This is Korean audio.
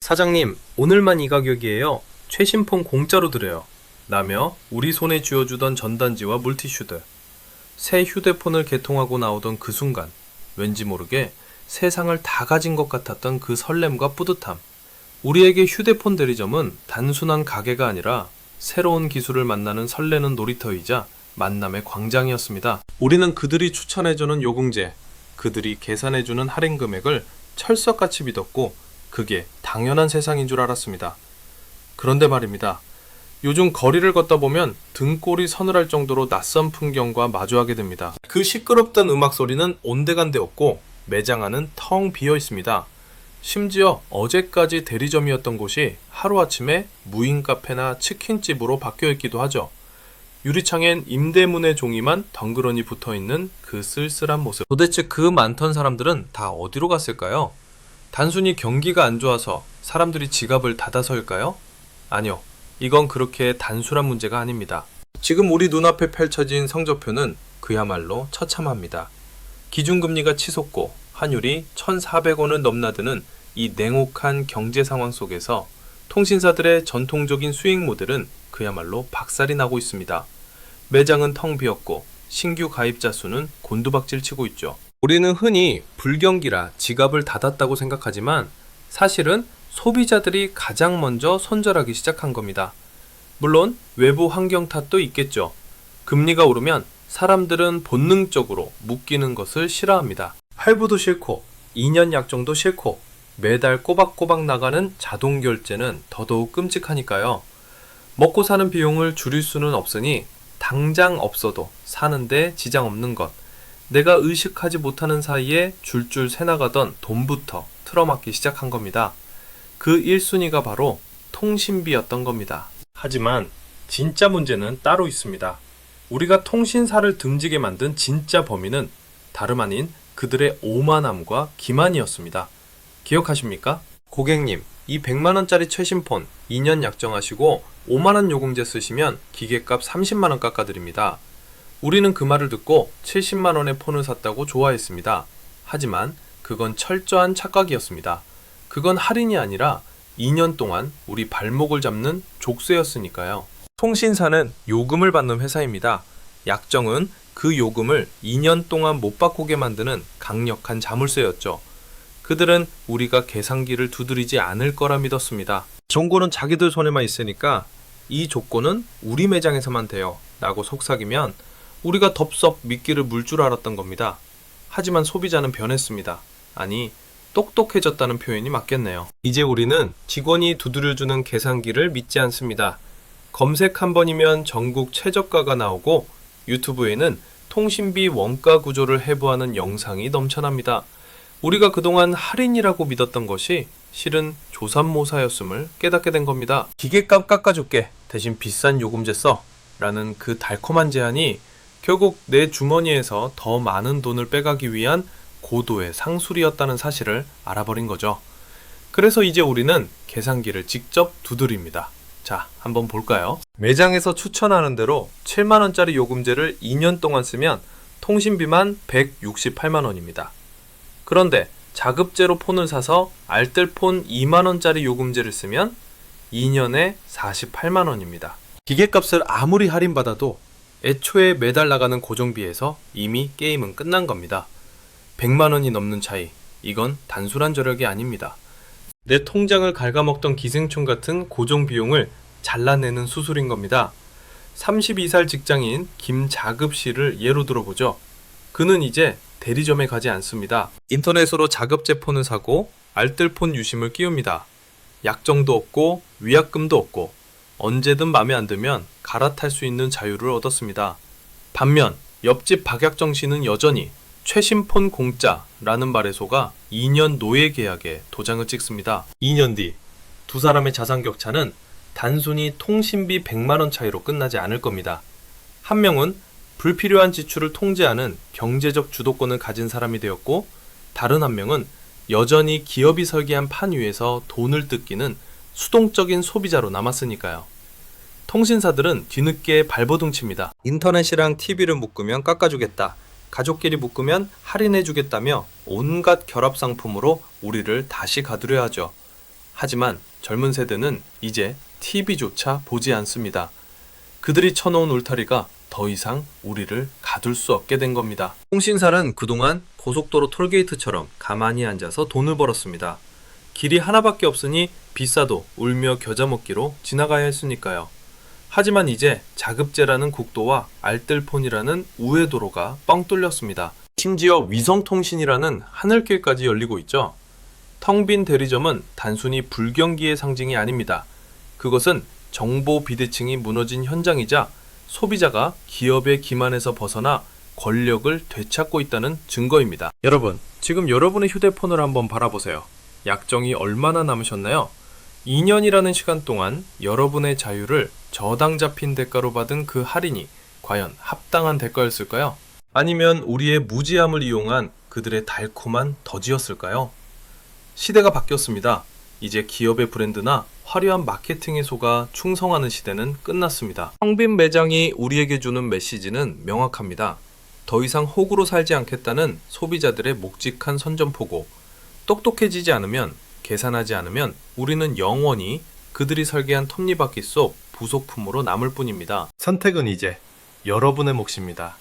사장님, 오늘만 이 가격이에요. 최신 폰 공짜로 드려요. 라며 우리 손에 쥐어주던 전단지와 물티슈들. 새 휴대폰을 개통하고 나오던 그 순간, 왠지 모르게 세상을 다 가진 것 같았던 그 설렘과 뿌듯함. 우리에게 휴대폰 대리점은 단순한 가게가 아니라 새로운 기술을 만나는 설레는 놀이터이자 만남의 광장이었습니다. 우리는 그들이 추천해주는 요금제, 그들이 계산해주는 할인 금액을 철석같이 믿었고 그게 당연한 세상인 줄 알았습니다. 그런데 말입니다. 요즘 거리를 걷다 보면 등골이 서늘할 정도로 낯선 풍경과 마주하게 됩니다. 그 시끄럽던 음악 소리는 온데간데 없고 매장 안은 텅 비어 있습니다. 심지어 어제까지 대리점이었던 곳이 하루아침에 무인 카페나 치킨집으로 바뀌어 있기도 하죠. 유리창엔 임대문의 종이만 덩그러니 붙어있는 그 쓸쓸한 모습. 도대체 그 많던 사람들은 다 어디로 갔을까요? 단순히 경기가 안 좋아서 사람들이 지갑을 닫아서일까요? 아니요. 이건 그렇게 단순한 문제가 아닙니다. 지금 우리 눈앞에 펼쳐진 성적표는 그야말로 처참합니다. 기준금리가 치솟고 환율이 1,400원을 넘나드는 이 냉혹한 경제 상황 속에서 통신사들의 전통적인 수익 모델은 그야말로 박살이 나고 있습니다. 매장은 텅 비었고 신규 가입자 수는 곤두박질 치고 있죠. 우리는 흔히 불경기라 지갑을 닫았다고 생각하지만 사실은 소비자들이 가장 먼저 손절하기 시작한 겁니다. 물론 외부 환경 탓도 있겠죠. 금리가 오르면 사람들은 본능적으로 묶이는 것을 싫어합니다. 할부도 싫고 2년 약정도 싫고 매달 꼬박꼬박 나가는 자동 결제는 더더욱 끔찍하니까요. 먹고 사는 비용을 줄일 수는 없으니 당장 없어도 사는데 지장 없는 것, 내가 의식하지 못하는 사이에 줄줄 새나가던 돈부터 틀어막기 시작한 겁니다. 그 1순위가 바로 통신비였던 겁니다. 하지만 진짜 문제는 따로 있습니다. 우리가 통신사를 등지게 만든 진짜 범인은 다름 아닌 그들의 오만함과 기만이었습니다. 기억하십니까? 고객님, 이 100만원짜리 최신폰 2년 약정하시고 5만원 요금제 쓰시면 기계값 30만원 깎아드립니다. 우리는 그 말을 듣고 70만원의 폰을 샀다고 좋아했습니다. 하지만 그건 철저한 착각이었습니다. 그건 할인이 아니라 2년 동안 우리 발목을 잡는 족쇄였으니까요. 통신사는 요금을 받는 회사입니다. 약정은 그 요금을 2년 동안 못 바꾸게 만드는 강력한 자물쇠였죠. 그들은 우리가 계산기를 두드리지 않을 거라 믿었습니다. 정보는 자기들 손에만 있으니까 이 조건은 우리 매장에서만 돼요 라고 속삭이면 우리가 덥석 미끼를 물 줄 알았던 겁니다. 하지만 소비자는 변했습니다. 아니, 똑똑해졌다는 표현이 맞겠네요. 이제 우리는 직원이 두드려주는 계산기를 믿지 않습니다. 검색 한 번이면 전국 최저가가 나오고 유튜브에는 통신비 원가 구조를 해부하는 영상이 넘쳐납니다. 우리가 그동안 할인이라고 믿었던 것이 실은 조삼모사였음을 깨닫게 된 겁니다. 기계값 깎아줄게. 대신 비싼 요금제 써. 라는 그 달콤한 제안이 결국 내 주머니에서 더 많은 돈을 빼가기 위한 고도의 상술이었다는 사실을 알아버린 거죠. 그래서 이제 우리는 계산기를 직접 두드립니다. 자, 한번 볼까요? 매장에서 추천하는 대로 7만원짜리 요금제를 2년 동안 쓰면 통신비만 168만원입니다. 그런데 자급제로 폰을 사서 알뜰폰 2만원짜리 요금제를 쓰면 2년에 48만원입니다. 기계값을 아무리 할인받아도 애초에 매달 나가는 고정비에서 이미 게임은 끝난 겁니다. 100만원이 넘는 차이, 이건 단순한 저력이 아닙니다. 내 통장을 갉아먹던 기생충 같은 고정비용을 잘라내는 수술인 겁니다. 32살 직장인 김자급 씨를 예로 들어보죠. 그는 이제 대리점에 가지 않습니다. 인터넷으로 자급제 폰을 사고 알뜰폰 유심을 끼웁니다. 약정도 없고 위약금도 없고 언제든 맘에 안 들면 갈아탈 수 있는 자유를 얻었습니다. 반면 옆집 박약정 씨는 여전히 최신 폰 공짜라는 말에 속아 2년 노예 계약에 도장을 찍습니다. 2년 뒤 두 사람의 자산 격차는 단순히 통신비 100만원 차이로 끝나지 않을 겁니다. 한 명은 불필요한 지출을 통제하는 경제적 주도권을 가진 사람이 되었고 다른 한 명은 여전히 기업이 설계한 판 위에서 돈을 뜯기는 수동적인 소비자로 남았으니까요. 통신사들은 뒤늦게 발버둥 칩니다. 인터넷이랑 TV를 묶으면 깎아주겠다. 가족끼리 묶으면 할인해주겠다며 온갖 결합 상품으로 우리를 다시 가두려 하죠. 하지만 젊은 세대는 이제 TV조차 보지 않습니다. 그들이 쳐놓은 울타리가 더 이상 우리를 가둘 수 없게 된 겁니다. 통신사는 그동안 고속도로 톨게이트처럼 가만히 앉아서 돈을 벌었습니다. 길이 하나밖에 없으니 비싸도 울며 겨자 먹기로 지나가야 했으니까요. 하지만 이제 자급제라는 국도와 알뜰폰이라는 우회도로가 뻥 뚫렸습니다. 심지어 위성통신이라는 하늘길까지 열리고 있죠. 텅 빈 대리점은 단순히 불경기의 상징이 아닙니다. 그것은 정보 비대칭이 무너진 현장이자 소비자가 기업의 기만에서 벗어나 권력을 되찾고 있다는 증거입니다. 여러분, 지금 여러분의 휴대폰을 한번 바라보세요. 약정이 얼마나 남으셨나요? 2년이라는 시간 동안 여러분의 자유를 저당 잡힌 대가로 받은 그 할인이 과연 합당한 대가였을까요? 아니면 우리의 무지함을 이용한 그들의 달콤한 덫이었을까요? 시대가 바뀌었습니다. 이제 기업의 브랜드나 화려한 마케팅에 속아 충성하는 시대는 끝났습니다. 텅 빈 매장이 우리에게 주는 메시지는 명확합니다. 더 이상 호구로 살지 않겠다는 소비자들의 묵직한 선전포고. 똑똑해지지 않으면, 계산하지 않으면 우리는 영원히 그들이 설계한 톱니바퀴 속 부속품으로 남을 뿐입니다. 선택은 이제 여러분의 몫입니다.